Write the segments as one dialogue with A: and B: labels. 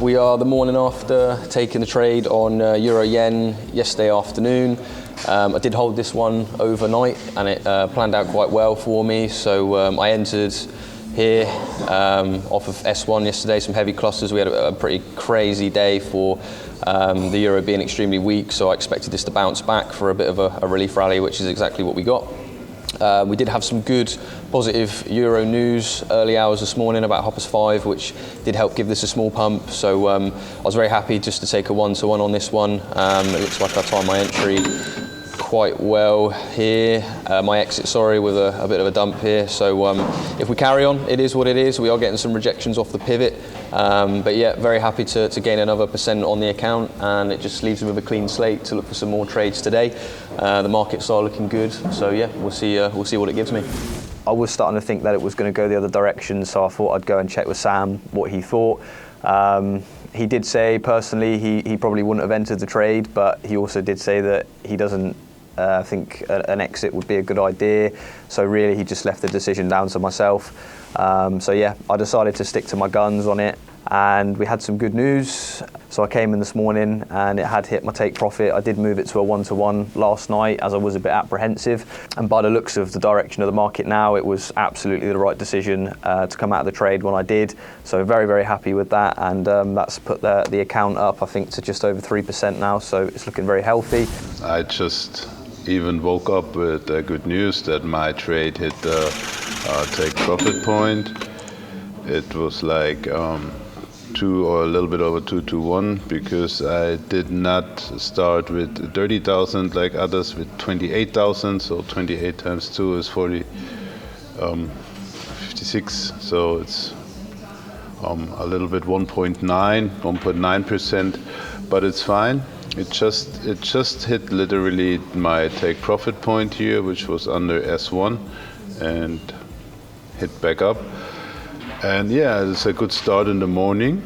A: We are the morning after taking the trade on Euro Yen yesterday afternoon. I did hold this one overnight and it planned out quite well for me. So I entered here off of S1 yesterday, some heavy clusters. We had a pretty crazy day for the euro being extremely weak, so I expected this to bounce back for a bit of a relief rally, which is exactly what we got. We did have some good positive euro news early hours this morning about Hoppers 5, which did help give this a small pump. So I was very happy just to take a 1-to-1 on this one. It looks like I timed my entry quite well here, my exit, sorry, with a bit of a dump here. So if we carry on, it is what it is. We are getting some rejections off the pivot, but yeah, very happy to gain another % on the account, and it just leaves me with a clean slate to look for some more trades today. The markets are looking good, so yeah, we'll see what it gives me.
B: I was starting to think that it was going to go the other direction, so I thought I'd go and check with Sam what he thought. He did say personally he probably wouldn't have entered the trade, but he also did say that he doesn't think an exit would be a good idea. So really he just left the decision down to myself. So yeah, I decided to stick to my guns on it, and we had some good news. So I came in this morning and it had hit my take profit. I did move it to a 1-to-1 last night as I was a bit apprehensive, and by the looks of the direction of the market now, it was absolutely the right decision to come out of the trade when I did. So very, very happy with that, and that's put the account up, I think, to just over 3% now, so it's looking very healthy.
C: I just even woke up with good news that my trade hit the take profit point. It was like 2 or a little bit over 2-to-1, because I did not start with 30,000 like others with 28,000. So 28 times 2 is 56. So it's a little bit 1.9%, but it's fine. It just hit literally my take profit point here, which was under S1, and hit back up. And yeah, it's a good start in the morning,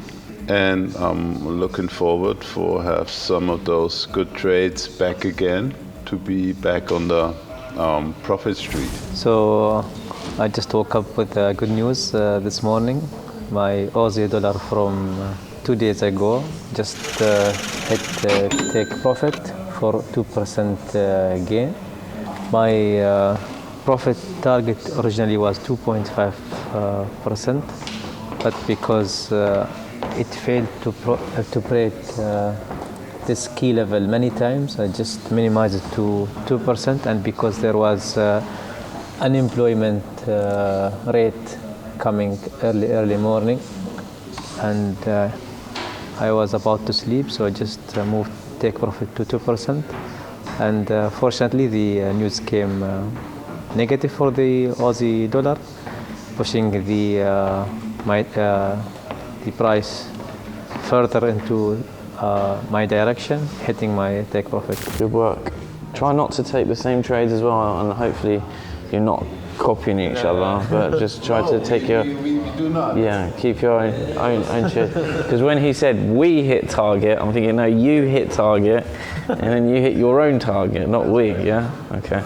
C: and I'm looking forward for have some of those good trades back again to be back on the profit street.
D: So I just woke up with good news this morning. My Aussie dollar from 2 days ago just hit take profit for 2% gain. My profit target originally was 2.5%, but because it failed to break this key level many times, I just minimized it to 2%, and because there was unemployment rate coming early morning, and I was about to sleep, so I just moved take profit to 2%, and fortunately the news came negative for the Aussie dollar, pushing the price further into my direction, hitting my take profit.
E: Good work. Try not to take the same trades as well, and hopefully you're not copying each other, but just try to take your, keep your own shit. Because when he said we hit target, I'm thinking, no, you hit target, and then you hit your own target, not we, yeah? Okay.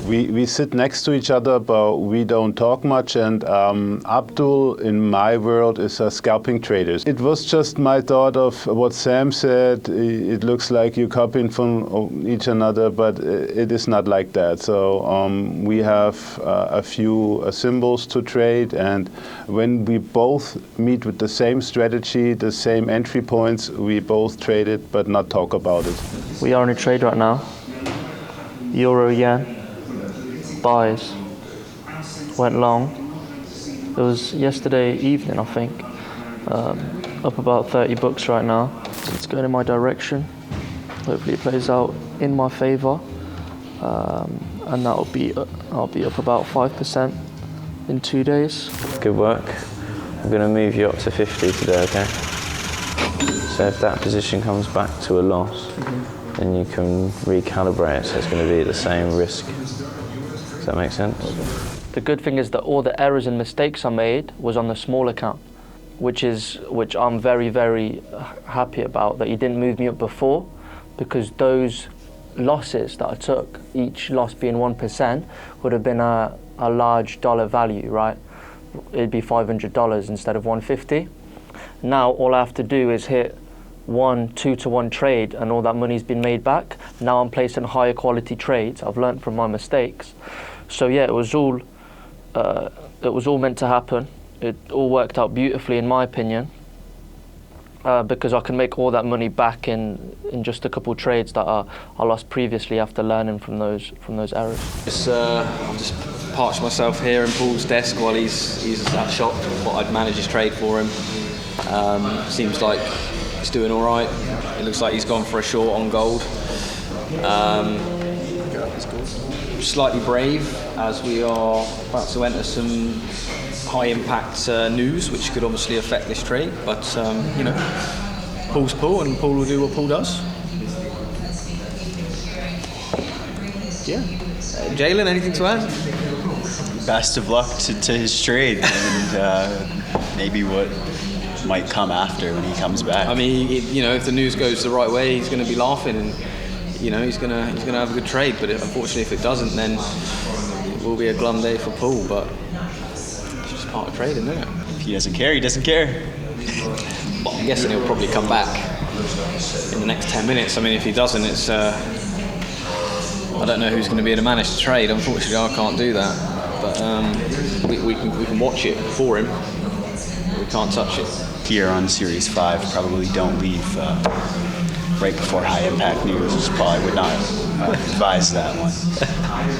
C: We sit next to each other, but we don't talk much, and Abdul, in my world, is a scalping trader. It was just my thought of what Sam said. It looks like you're copying from each another, but it is not like that. So we have a few symbols to trade, and when we both meet with the same strategy, the same entry points, we both trade it, but not talk about it.
F: We are in a trade right now. Euro Yen. Buys, went long. It was yesterday evening, I think. Up about 30 bucks right now. So it's going in my direction. Hopefully it plays out in my favor, and I'll be up about 5% in 2 days.
E: Good work. I'm going to move you up to 50 today, okay? So if that position comes back to a loss, then you can recalibrate, so it's going to be the same risk. Does that make sense?
F: The good thing is that all the errors and mistakes I made was on the small account, which I'm very, very happy about, that he didn't move me up before, because those losses that I took, each loss being 1%, would have been a large dollar value, right? It'd be $500 instead of $150. Now all I have to do is hit 2-to-1 trade and all that money's been made back. Now I'm placing higher quality trades. I've learned from my mistakes. So yeah, it was all meant to happen. It all worked out beautifully in my opinion, because I can make all that money back in just a couple trades that I lost previously after learning from those errors.
A: I've just parked myself here in Paul's desk while he's at shop. Thought I'd manage his trade for him. Seems like he's doing all right. It looks like he's gone for a short on gold. Slightly brave as we are about to enter some high impact news which could obviously affect this trade, but you know, Paul's Paul and Paul will do what Paul does. Yeah. Jalen, anything to add?
G: Best of luck to his trade and maybe what might come after when he comes back.
A: I mean, you know, if the news goes the right way, he's going to be laughing, and you know, he's going to have a good trade. But unfortunately, if it doesn't, then it will be a glum day for Paul. But it's just part of trading, isn't it?
G: If he doesn't care, he doesn't care.
A: Well, I'm guessing he'll probably come back in the next 10 minutes. I mean, if he doesn't, it's I don't know who's going to be able to manage the trade. Unfortunately, I can't do that. But we can watch it for him. We can't touch it.
G: Here on Series 5, probably don't leave right before high impact news. Probably would not advise that one.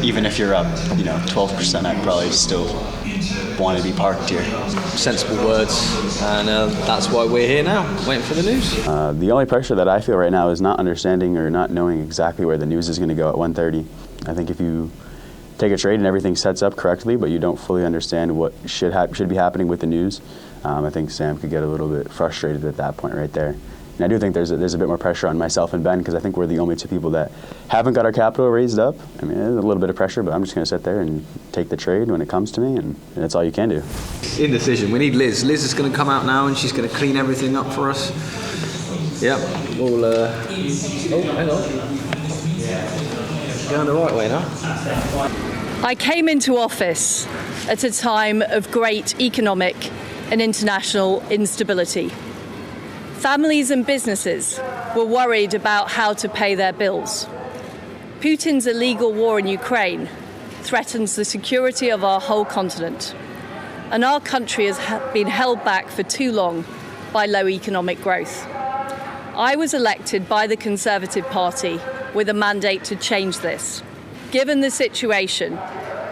G: Even if you're up, 12%, I'd probably still want to be parked here.
A: Sensible words, and that's why we're here now, waiting for the news.
H: The only pressure that I feel right now is not understanding or not knowing exactly where the news is going to go at 1:30. I think if you take a trade and everything sets up correctly, but you don't fully understand what should be happening with the news, I think Sam could get a little bit frustrated at that point right there. And I do think there's a bit more pressure on myself and Ben, because I think we're the only two people that haven't got our capital raised up. I mean, there's a little bit of pressure, but I'm just going to sit there and take the trade when it comes to me, and that's all you can do.
A: Indecision. We need Liz. Liz is going to come out now, and she's going to clean everything up for us. Yep. We'll. Oh, hang on. Going the right way now.
I: I came into office at a time of great economic and international instability. Families and businesses were worried about how to pay their bills. Putin's illegal war in Ukraine threatens the security of our whole continent, and our country has been held back for too long by low economic growth. I was elected by the Conservative Party with a mandate to change this. Given the situation,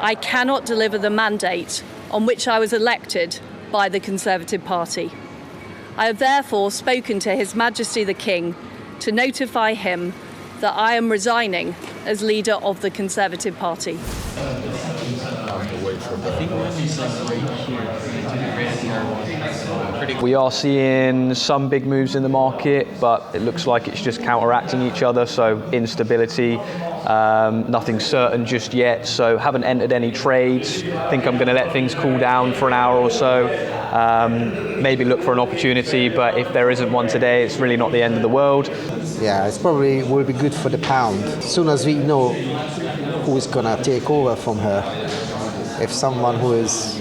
I: I cannot deliver the mandate on which I was elected by the Conservative Party. I have therefore spoken to His Majesty the King to notify him that I am resigning as leader of the Conservative Party.
B: We are seeing some big moves in the market, but it looks like it's just counteracting each other, so instability, nothing certain just yet, so haven't entered any trades. Think I'm going to let things cool down for an hour or so, maybe look for an opportunity, but if there isn't one today, it's really not the end of the world.
J: Yeah, it's probably will be good for the pound. As soon as we know who is going to take over from her, if someone who is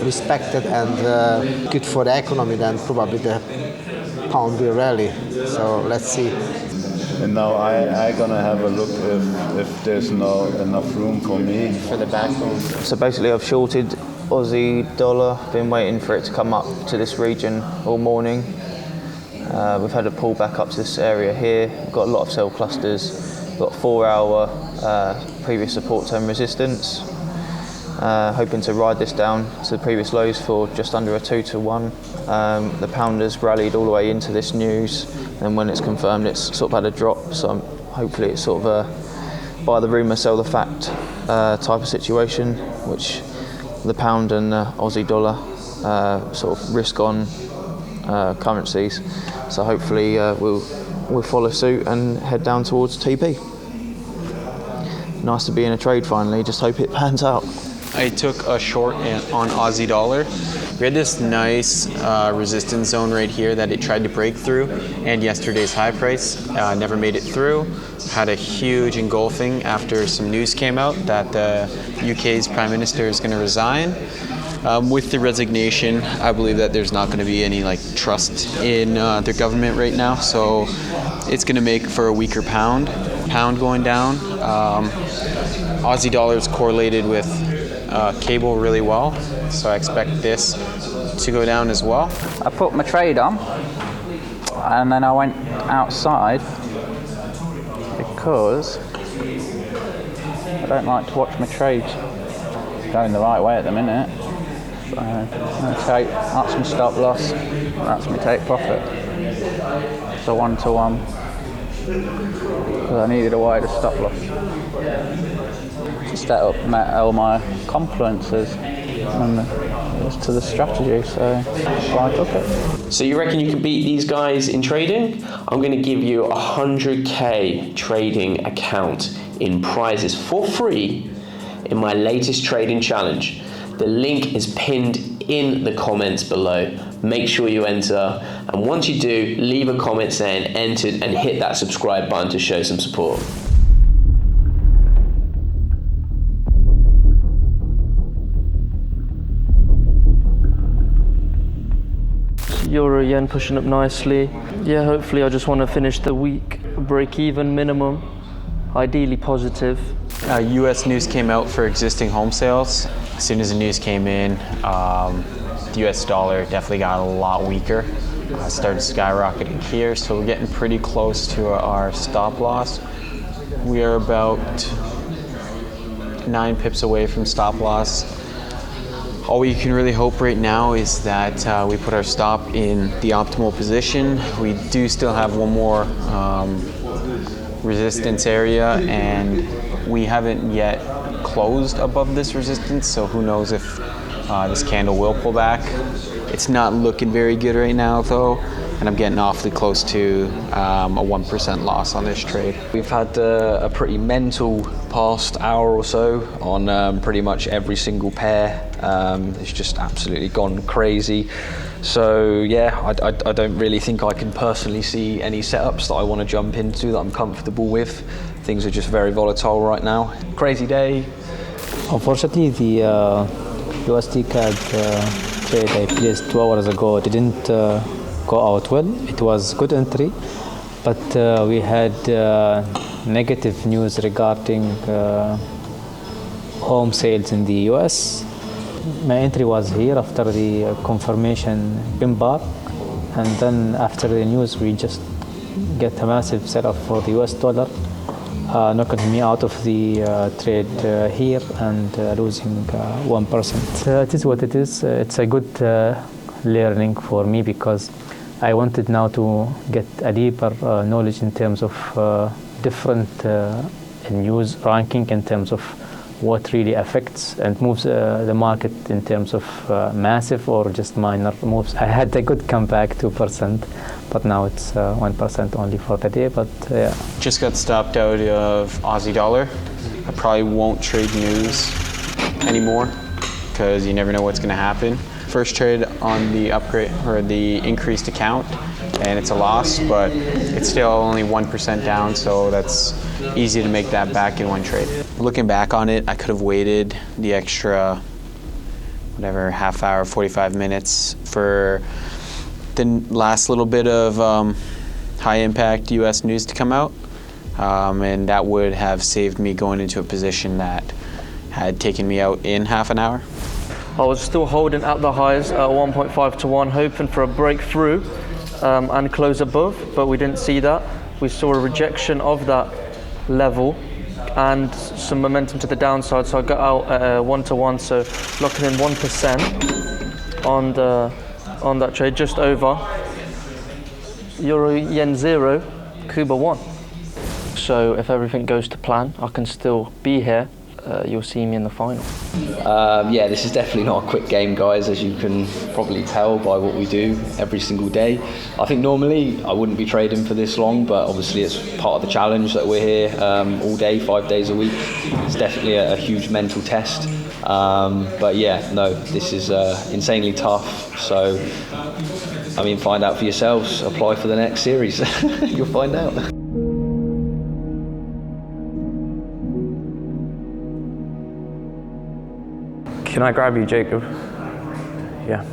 J: respected and good for the economy, then probably the pound will rally. So let's see.
C: And now I gonna have a look if there's no enough room for me.
E: For the backbone. So basically I've shorted Aussie dollar, been waiting for it to come up to this region all morning. We've had a pull back up to this area here. We've got a lot of sell clusters. We've got 4-hour previous support term resistance. Hoping to ride this down to the previous lows for just under a 2-to-1. The pound has rallied all the way into this news, and when it's confirmed, it's sort of had a drop. So hopefully it's sort of a buy the rumour, sell the fact type of situation, which the pound and the Aussie dollar sort of risk on currencies. So hopefully we'll follow suit and head down towards TP. Nice to be in a trade finally. Just hope it pans out.
K: I took a short on Aussie dollar. We had this nice resistance zone right here that it tried to break through, and yesterday's high price never made it through. Had a huge engulfing after some news came out that the UK's Prime Minister is going to resign. With the resignation, I believe that there's not going to be any like trust in their government right now, so it's going to make for a weaker pound. Pound going down. Aussie dollar is correlated with cable really well, so I expect this to go down as well.
L: I put my trade on, and then I went outside because I don't like to watch my trades going the right way at the minute. So I'm going to take, that's my stop loss, that's my take profit. So 1-to-1, because I needed a wider stop loss. Just set up all my confluences and just to the strategy, so I took it.
M: So you reckon you can beat these guys in trading? I'm going to give you a 100k trading account in prizes for free in my latest trading challenge. The link is pinned in the comments below. Make sure you enter, and once you do, leave a comment saying entered and hit that subscribe button to show some support.
F: Euro yen pushing up nicely. Yeah, hopefully I just want to finish the week break even minimum, ideally positive.
K: US news came out for existing home sales. As soon as the news came in, the US dollar definitely got a lot weaker. Started skyrocketing here, so we're getting pretty close to our stop loss. We are about 9 pips away from stop loss. All we can really hope right now is that we put our stop in the optimal position. We do still have one more resistance area, and we haven't yet closed above this resistance, so who knows if this candle will pull back. It's not looking very good right now though, and I'm getting awfully close to a 1% loss on this trade.
A: We've had a pretty mental past hour or so on pretty much every single pair. It's just absolutely gone crazy. So yeah, I don't really think I can personally see any setups that I want to jump into that I'm comfortable with. Things are just very volatile right now. Crazy day.
D: Unfortunately, the USD CAD trade I placed 2 hours ago didn't go out well. It was good entry, but we had negative news regarding home sales in the US. My entry was here after the confirmation pin bar, and then after the news we just get a massive setup for the US dollar, knocking me out of the trade here and losing 1%. It is what it is. It's a good learning for me because I wanted now to get a deeper knowledge in terms of different news ranking, in terms of what really affects and moves the market in terms of massive or just minor moves. I had a good comeback, 2%, but now it's 1% only for the day, but yeah.
K: Just got stopped out of Aussie dollar. I probably won't trade news anymore because you never know what's going to happen. First trade on the upgrade or the increased account, and it's a loss, but it's still only 1% down, so that's easy to make that back in one trade. Looking back on it, I could have waited the extra, whatever, half hour, 45 minutes for the last little bit of high impact US news to come out, and that would have saved me going into a position that had taken me out in half an hour.
F: I was still holding at the highs at 1.5 to 1, hoping for a breakthrough and close above, but we didn't see that. We saw a rejection of that level and some momentum to the downside, so I got out at 1 to 1, so locking in 1% on that trade, just over. Euro yen 0, Cuba 1. So if everything goes to plan, I can still be here. You'll see me in the final.
A: Yeah, this is definitely not a quick game, guys, as you can probably tell by what we do every single day. I think normally I wouldn't be trading for this long, but obviously it's part of the challenge that we're here all day, 5 days a week. It's definitely a huge mental test. But yeah, no, this is insanely tough. So, I mean, find out for yourselves. Apply for the next series. You'll find out.
B: Can I grab you, Jacob?
E: Yeah.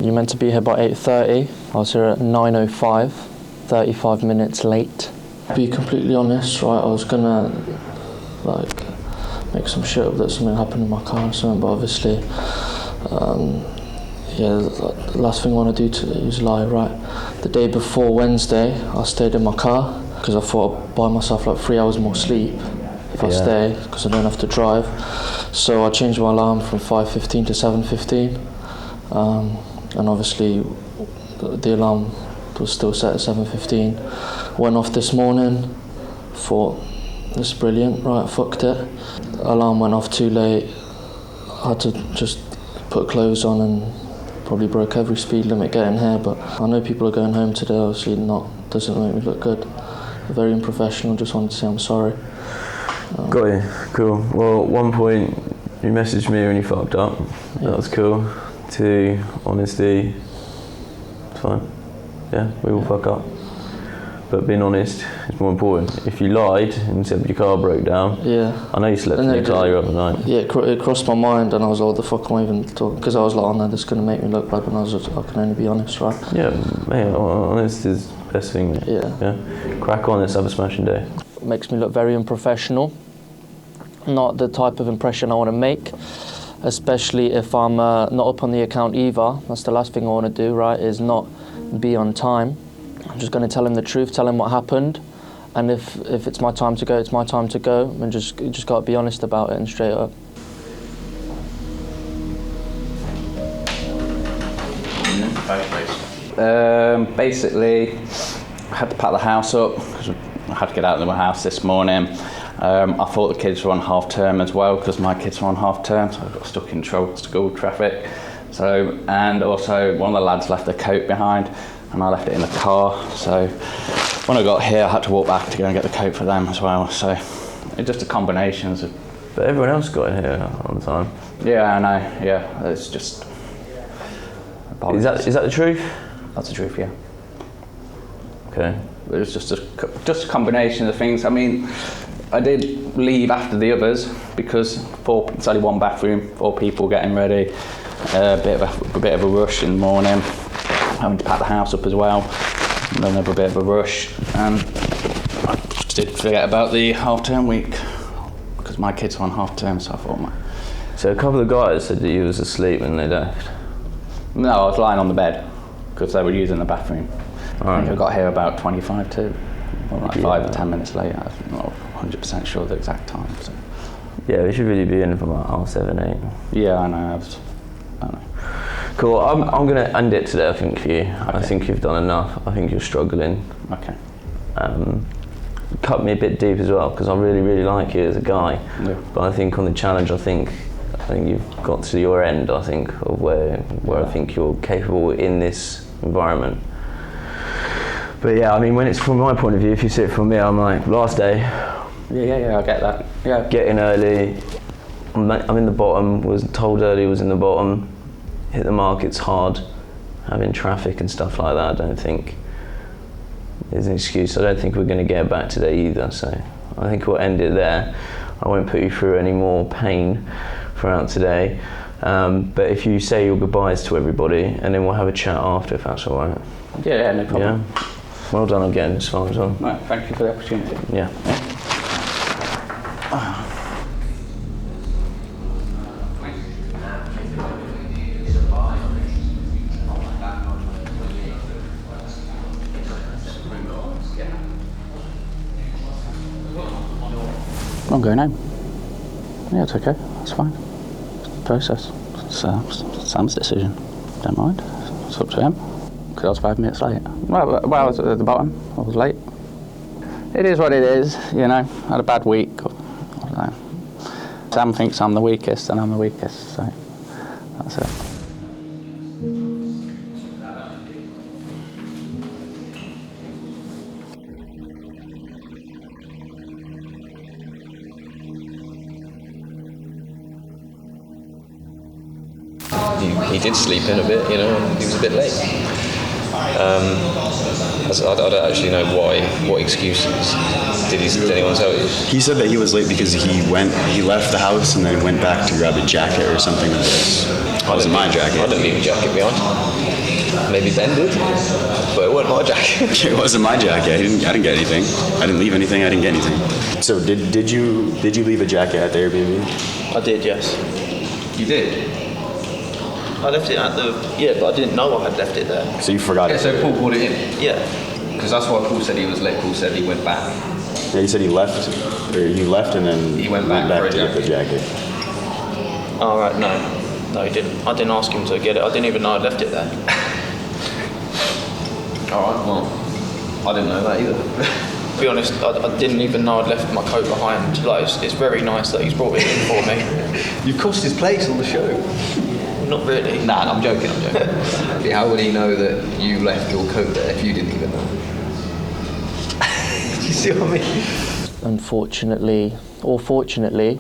F: You're meant to be here by 8:30. I was here at 9:05, 35 minutes late. To be completely honest, right, I was gonna make some shit up that something happened in my car or something, but obviously, the last thing I want to do is lie, right? The day before Wednesday, I stayed in my car because I thought I'd buy myself like 3 hours more sleep if I stay, because I don't have to drive. So I changed my alarm from 5:15 to 7:15. And obviously the alarm was still set at 7:15. Went off this morning, thought, this is brilliant, right, fucked it. Alarm went off too late. I had to just put clothes on and probably broke every speed limit getting here, but I know people are going home today, obviously doesn't make me look good. Very unprofessional, just wanted to say I'm sorry.
E: Got you, cool. Well, at one point you messaged me when you fucked up. That was cool. 2, honesty, it's fine. Yeah, we all fuck up. But being honest is more important. If you lied and said your car broke down, I know you slept in your car the other night.
F: Yeah, it crossed my mind, and I was like, what the fuck am I even talking? Because I was like, oh no, this is going to make me look bad, and I can only be honest, right?
E: Yeah, mate, honest is the best thing, mate. Yeah. Crack on, let's have a smashing day.
F: It makes me look very unprofessional. Not the type of impression I want to make, especially if I'm not up on the account either. That's the last thing I want to do, right, is not be on time. I'm just going to tell him the truth, tell him what happened, and if it's my time to go, it's my time to go, and just got to be honest about it and straight up.
L: Basically, I had to pack the house up because I had to get out of the house this morning. I thought the kids were on half term as well because my kids were on half term, so I got stuck in school traffic. So, and also one of the lads left their coat behind, and I left it in the car. So when I got here, I had to walk back to go and get the coat for them as well. So it's just a combination of.
E: But everyone else got in here on time.
L: Yeah, I know. Yeah, it's just.
E: Is that the truth?
L: That's the truth. Yeah.
E: Okay.
L: It was just a combination of things. I mean, I did leave after the others because it's only one bathroom, 4 people getting ready. A bit of a rush in the morning, having to pack the house up as well. And then another bit of a rush, and I did forget about the half-term week because my kids were on half-term, so I thought.
E: So a couple of guys said that you was asleep when they left.
L: No, I was lying on the bed because they were using the bathroom. I think I got here about 25 to, like 5 or 10 minutes late. I'm not 100% sure the exact time. So.
E: Yeah, we should really be in from like 7:30, 8.
L: Yeah, I know.
E: Cool. I'm going to end it today, I think, for you. Okay. I think you've done enough. I think you're struggling.
L: Okay.
E: Cut me a bit deep as well, because I really, really like you as a guy. Yeah. But I think on the challenge, I think you've got to your end, I think, of where I think you're capable in this environment. But yeah, I mean, when it's from my point of view, if you see it from me, I'm like, last day.
L: Yeah, I get that. Yeah.
E: Get in early. I'm in the bottom, was told early was in the bottom. Hit the markets hard. Having traffic and stuff like that, I don't think is an excuse. I don't think we're going to get back today either, so I think we'll end it there. I won't put you through any more pain throughout today. But if you say your goodbyes to everybody, and then we'll have a chat after, if that's all right.
L: Yeah, no problem.
E: Yeah. Well done again, as far as well.
L: Right, thank you for the opportunity.
E: Yeah.
L: I'm going home. Yeah, it's okay. It's fine. It's the process. It's Sam's decision. Don't mind. It's up to him. Because I was 5 minutes late. Well, I was at the bottom. I was late. It is what it is, you know. I had a bad week. I don't know. Sam thinks I'm the weakest, and I'm the weakest, so that's it.
A: He did sleep in a bit, you know, and he was a bit late. I don't actually know why. What excuses did anyone tell you?
G: He said that he was late because he left the house and then went back to grab a jacket or something like this. It wasn't my jacket.
A: I didn't leave a jacket behind. Maybe Ben did, but it wasn't my jacket.
G: It wasn't my jacket. I didn't get anything. I didn't leave anything. I didn't get anything. So did you leave a jacket at the Airbnb?
F: I did, yes.
A: You did?
F: I left it at the... Yeah, but I didn't know I had left it there.
G: So you forgot it?
A: So Paul brought it in?
F: Yeah.
A: Because that's why Paul said he was late. Paul said he went back.
G: Yeah, he said he left and then
A: he went back
G: to get the jacket.
F: Oh, right, no. No, he didn't. I didn't ask him to get it. I didn't even know I left it there.
A: Alright, well, I didn't know that either.
F: To be honest, I didn't even know I'd left my coat behind. Like, it's very nice that he's brought it in for me.
A: You've cost his place on the show.
F: Not really.
A: Nah, I'm joking. How would he know that you left your coat there if you didn't even know? Do you see what I mean?
F: Unfortunately, or fortunately,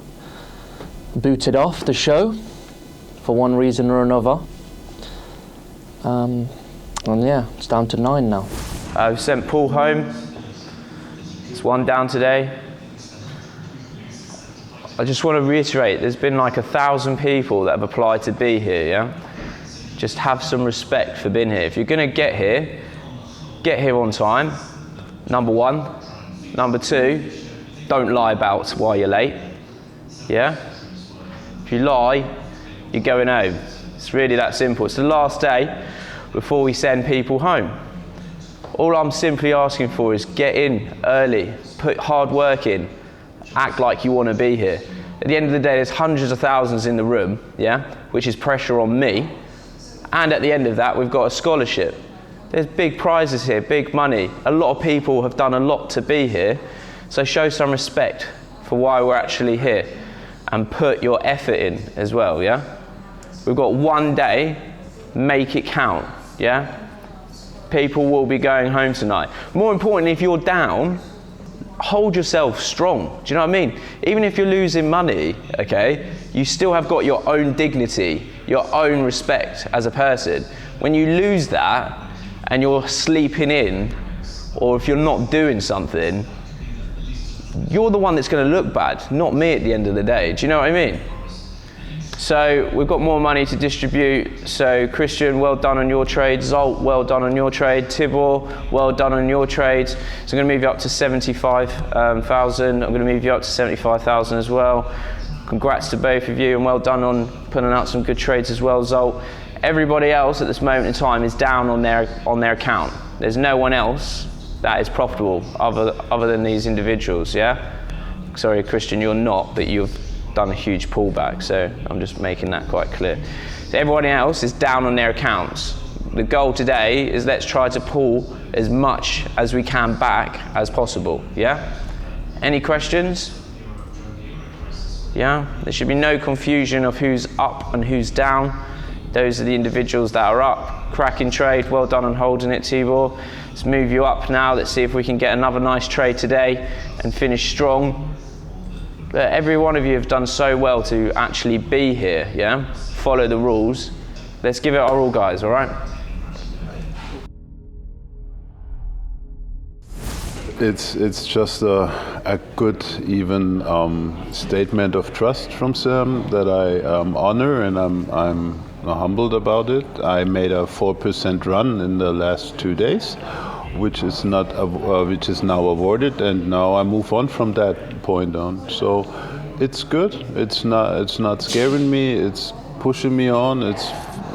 F: booted off the show for one reason or another. And yeah, it's down to 9 now.
E: I've sent Paul home. It's 1 down today. I just want to reiterate, there's been like 1,000 people that have applied to be here, yeah? Just have some respect for being here. If you're going to get here on time, number 1. Number 2, don't lie about why you're late, yeah? If you lie, you're going home. It's really that simple. It's the last day before we send people home. All I'm simply asking for is get in early, put hard work in, act like you want to be here. At the end of the day, there's hundreds of thousands in the room, yeah, which is pressure on me. And at the end of that, we've got a scholarship. There's big prizes here, big money. A lot of people have done a lot to be here, so show some respect for why we're actually here and put your effort in as well, yeah? We've got 1 day, make it count, yeah? People will be going home tonight. More importantly, if you're down, hold yourself strong. Do you know what I mean? Even if you're losing money, okay, you still have got your own dignity, your own respect as a person. When you lose that and you're sleeping in, or if you're not doing something, you're the one that's going to look bad, not me at the end of the day. Do you know what I mean? So we've got more money to distribute. So Christian, well done on your trade. Zolt, well done on your trade. Tibor, well done on your trade. So I'm going to move you up to 75,000. I'm going to move you up to 75,000 as well. Congrats to both of you and well done on putting out some good trades as well, Zolt. Everybody else at this moment in time is down on their account. There's no one else that is profitable other than these individuals, yeah? Sorry, Christian, you're not, but you've done a huge pullback, so I'm just making that quite clear. So everybody else is down on their accounts. The goal today is let's try to pull as much as we can back as possible, yeah? Any questions? Yeah? There should be no confusion of who's up and who's down. Those are the individuals that are up. Cracking trade, well done on holding it, Tibor. Let's move you up now. Let's see if we can get another nice trade today and finish strong. But every one of you have done so well to actually be here, yeah? Follow the rules. Let's give it our all, guys, all right?
C: It's just a good, even statement of trust from Sam that I honor, and I'm humbled about it. I made a 4% run in the last 2 days, which is now awarded, and now I move on from that point on. So it's good. It's not scaring me. It's pushing me on. It's,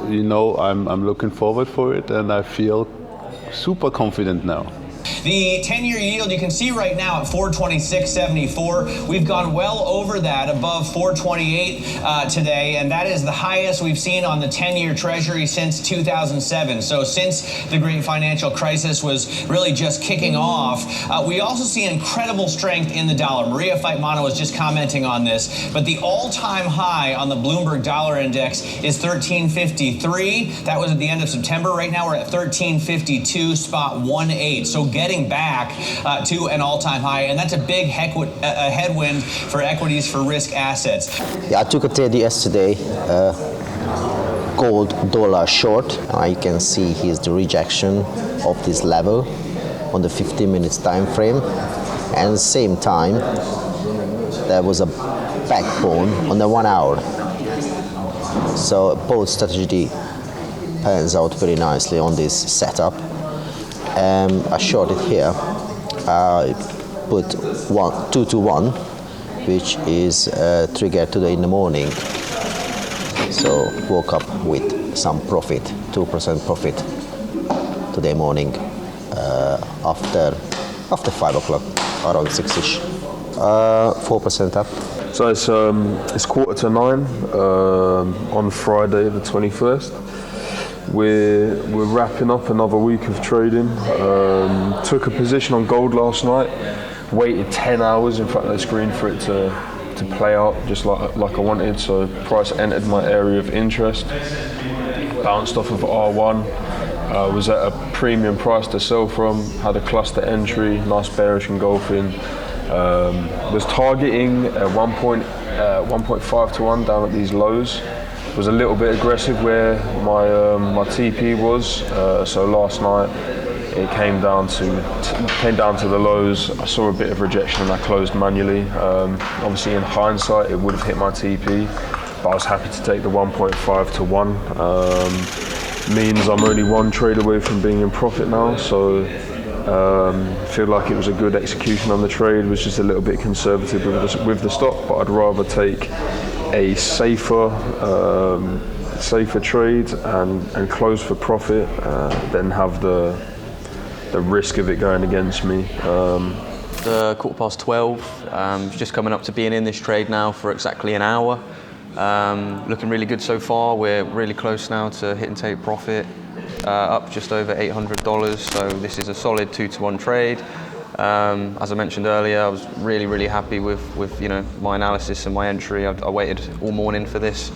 C: you know, I'm looking forward for it, and I feel super confident now.
N: The 10-year yield you can see right now at 426.74. We've gone well over that, above 428 today, and that is the highest we've seen on the 10-year Treasury since 2007. So since the great financial crisis was really just kicking off, we also see incredible strength in the dollar. Maria Feitmana was just commenting on this, but the all-time high on the Bloomberg Dollar Index is 1353. That was at the end of September. Right now we're at 1352.18. So getting back to an all-time high, and that's a big headwind for equities, for risk assets.
J: Yeah, I took a trade yesterday, gold dollar short. You can see here's the rejection of this level on the 15 minutes time frame, and at the same time there was a backbone on the 1 hour. So both strategy pans out very nicely on this setup. I shorted here. I put 2 to 1, which is triggered today in the morning. So woke up with some profit, 2% profit today morning after 5 o'clock, around 6ish. 4% up.
O: So it's 9:15 on Friday the 21st. We're wrapping up another week of trading. Took a position on gold last night. Waited 10 hours in front of the screen for it to play out just like I wanted. So price entered my area of interest. Bounced off of R1. Was at a premium price to sell from. Had a cluster entry. Nice bearish engulfing. Was targeting 1.5 to 1 down at these lows. Was a little bit aggressive where my TP was. So last night it came down to the lows. I saw a bit of rejection and I closed manually. Obviously in hindsight it would have hit my TP, but I was happy to take the 1.5 to 1. Means I'm only one trade away from being in profit now, so feel like it was a good execution on the trade. Was just a little bit conservative with the stock, but I'd rather take a safer trade and close for profit than have the risk of it going against me.
A: The 12:15, just coming up to being in this trade now for exactly an hour. Looking really good so far. We're really close now to hit and take profit, up just over $800. So this is a solid 2 to 1 trade. As I mentioned earlier, I was really happy with my analysis and my entry. I waited all morning for this.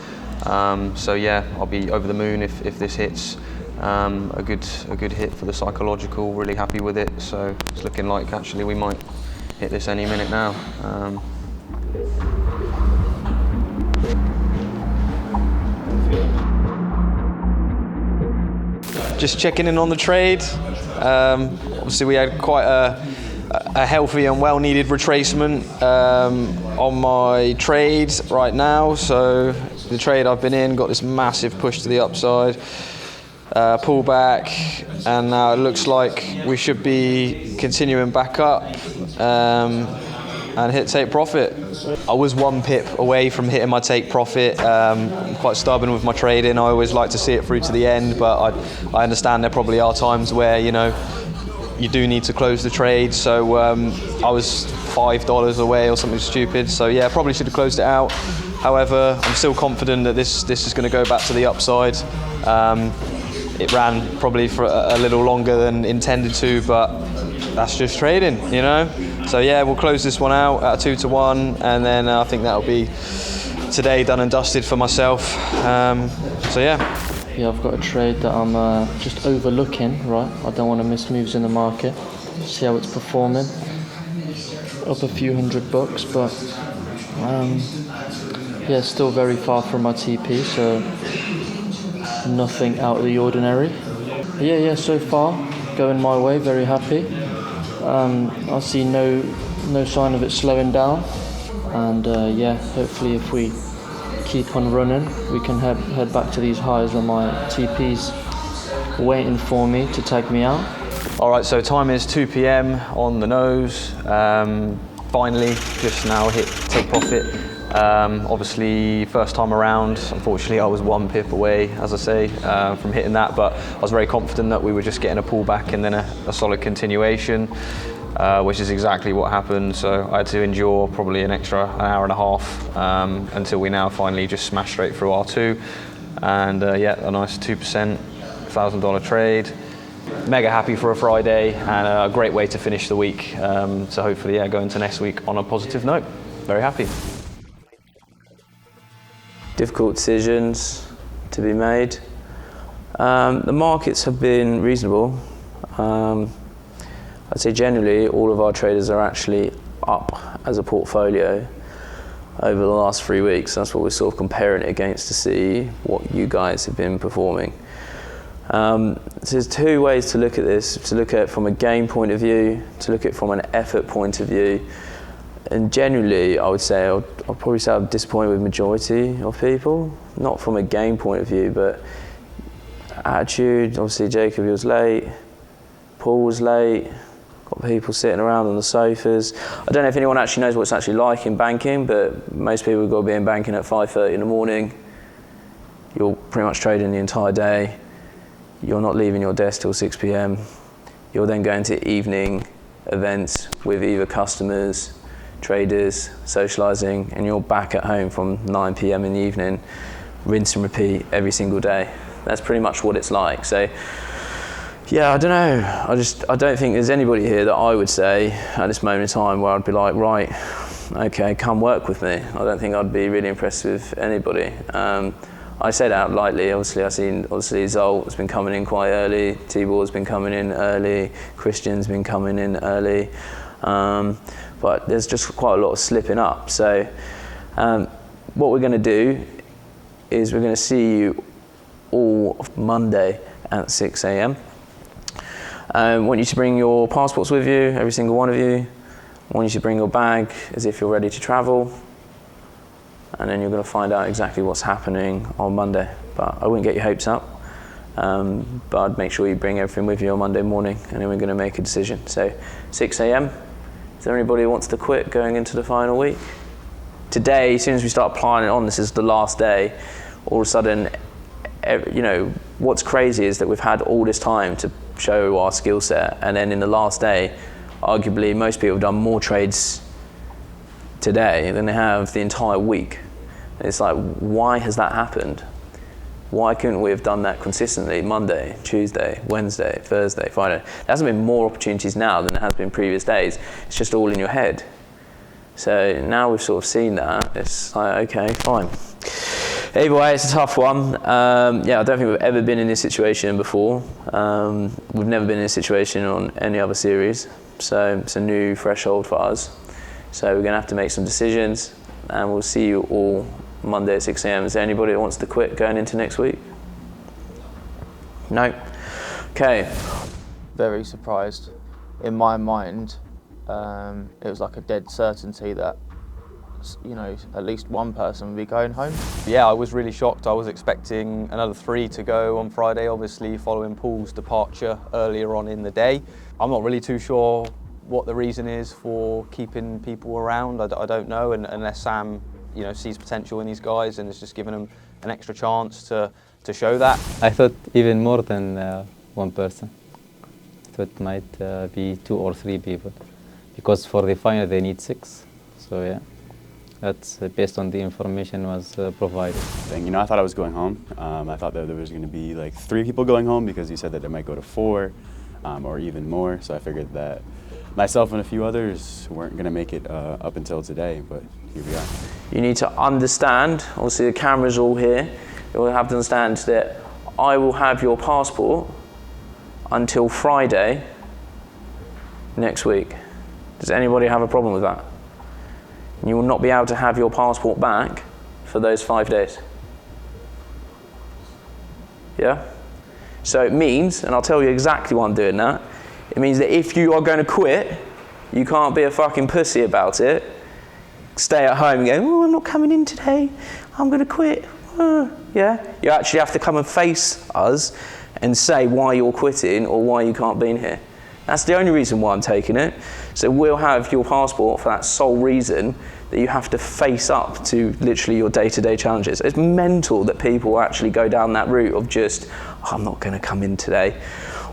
A: So yeah, I'll be over the moon if this hits. A good hit for the psychological. Really happy with it. So it's looking like actually we might hit this any minute now. Just checking in on the trade. Obviously we had quite a healthy and well-needed retracement on my trade right now. So the trade I've been in got this massive push to the upside, pull back, and now it looks like we should be continuing back up and hit take profit. I was 1 pip away from hitting my take profit. I'm quite stubborn with my trading. I always like to see it through to the end, but I understand there probably are times where you do need to close the trade. So I was $5 away or something stupid. So yeah, probably should have closed it out. However, I'm still confident that this is going to go back to the upside. It ran probably for a little longer than intended to, but that's just trading, So yeah, we'll close this one out at a 2 to 1, and then I think that'll be today done and dusted for myself. So yeah.
F: Yeah, I've got a trade that I'm just overlooking, right? I don't want to miss moves in the market. See how it's performing. Up a few $100, but yeah, still very far from my TP, so nothing out of the ordinary. Yeah, so far going my way, very happy. I see no sign of it slowing down, and yeah, hopefully if we keep on running, we can head back to these highs where my TP's waiting for me to take me out.
A: All right, so time is 2 p.m. on the nose. Finally, just now hit take profit. Obviously, first time around, unfortunately, I was 1 pip away, as I say, from hitting that, but I was very confident that we were just getting a pullback and then a solid continuation, which is exactly what happened. So I had to endure probably an extra hour and a half until we now finally just smashed straight through R2. And yeah, a nice 2%, $1,000 trade. Mega happy for a Friday and a great way to finish the week. So hopefully, yeah, go into next week on a positive note. Very happy.
E: Difficult decisions to be made. The markets have been reasonable. I'd say generally all of our traders are actually up as a portfolio. over the last 3 weeks. That's what we're sort of comparing it against to see what you guys have been performing. So there's two ways to look at this: to look at it from a game point of view, to look at it from an effort point of view. And generally, I would say I'll probably say I'm disappointed with majority of people, not from a game point of view, but attitude. Obviously, Jacob, he was late. Paul was late. Got people sitting around on the sofas. I don't know if anyone actually knows what it's actually like in banking, but most people have got to be in banking at 5:30 in the morning. You're pretty much trading the entire day. You're not leaving your desk till 6 p.m. You're then going to evening events with either customers, traders, socializing, and you're back at home from 9 p.m. in the evening, rinse and repeat every single day. That's pretty much what it's like. So yeah, I don't know. I don't think there's anybody here that I would say at this moment in time where I'd be like, right, okay, come work with me. I don't think I'd be really impressed with anybody. I say that lightly. Obviously, I've seen Zolt has been coming in quite early. Tibor's been coming in early. Christian's been coming in early. But there's just quite a lot of slipping up. So what we're going to do is we're going to see you all Monday at 6 a.m. I want you to bring your passports with you, every single one of you. I want you to bring your bag as if you're ready to travel. And then you're going to find out exactly what's happening on Monday. But I wouldn't get your hopes up. But I'd make sure you bring everything with you on Monday morning, and then we're going to make a decision. So 6 a.m. Is there anybody who wants to quit going into the final week? Today, as soon as we start applying it on, this is the last day, all of a sudden, you know, what's crazy is that we've had all this time to show our skill set, and then in the last day, arguably most people have done more trades today than they have the entire week. It's like, why has that happened? Why couldn't we have done that consistently Monday, Tuesday, Wednesday, Thursday, Friday? There hasn't been more opportunities now than there has been previous days. It's just all in your head. So now we've sort of seen that, it's like, okay, fine. Either way, it's a tough one. Yeah, I don't think we've ever been in this situation before. We've never been in this situation on any other series. So it's a new threshold for us. So we're going to have to make some decisions, and we'll see you all Monday at 6 a.m. Is there anybody that wants to quit going into next week? No? Okay.
L: Very surprised. In my mind, it was like a dead certainty that, you know, at least one person would be going home.
B: Yeah, I was really shocked. I was expecting another 3 to go on Friday, obviously following Paul's departure earlier on in the day. I'm not really too sure what the reason is for keeping people around. I don't know, and unless Sam, you know, sees potential in these guys and is just giving them an extra chance to show that.
D: I thought even more than one person. I thought it might be 2 or 3 people, because for the final they need 6. So yeah, that's based on the information was provided.
H: You know, I thought I was going home. I thought that there was going to be like 3 people going home, because he said that it might go to 4 or even more. So I figured that myself and a few others weren't going to make it up until today, but here we are.
E: You need to understand, obviously the camera's all here, you'll have to understand that I will have your passport until Friday next week. Does anybody have a problem with that? You will not be able to have your passport back for those 5 days. Yeah? So it means, and I'll tell you exactly why I'm doing that, it means that if you are going to quit, you can't be a fucking pussy about it. Stay at home and go, oh, I'm not coming in today, I'm going to quit. Yeah? You actually have to come and face us and say why you're quitting or why you can't be in here. That's the only reason why I'm taking it. So we'll have your passport for that sole reason that you have to face up to literally your day-to-day challenges. It's mental that people actually go down that route of just, oh, I'm not going to come in today.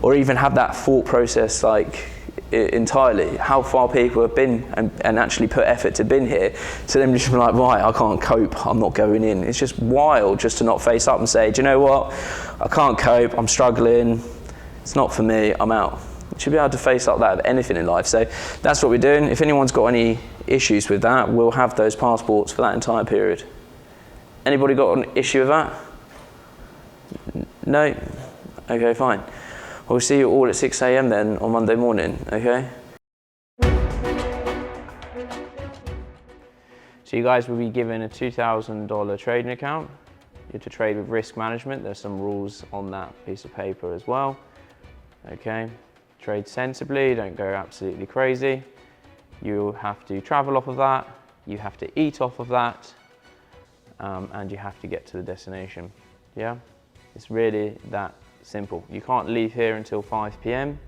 E: Or even have that thought process like entirely, how far people have been and actually put effort to been here, to them just be like, right, I can't cope, I'm not going in. It's just wild just to not face up and say, do you know what, I can't cope, I'm struggling, it's not for me, I'm out. You should be able to face up that with anything in life. So that's what we're doing. If anyone's got any issues with that, we'll have those passports for that entire period. Anybody got an issue with that? No? Okay, fine. We'll see you all at 6 a.m. then on Monday morning, okay? So So you guys will be given a $2,000 trading account. You're to trade with risk management. There's some rules on that piece of paper as well. Okay, trade sensibly, don't go absolutely crazy. You have to travel off of that, you have to eat off of that, and you have to get to the destination. Yeah, it's really that simple. You can't leave here until 5 p.m.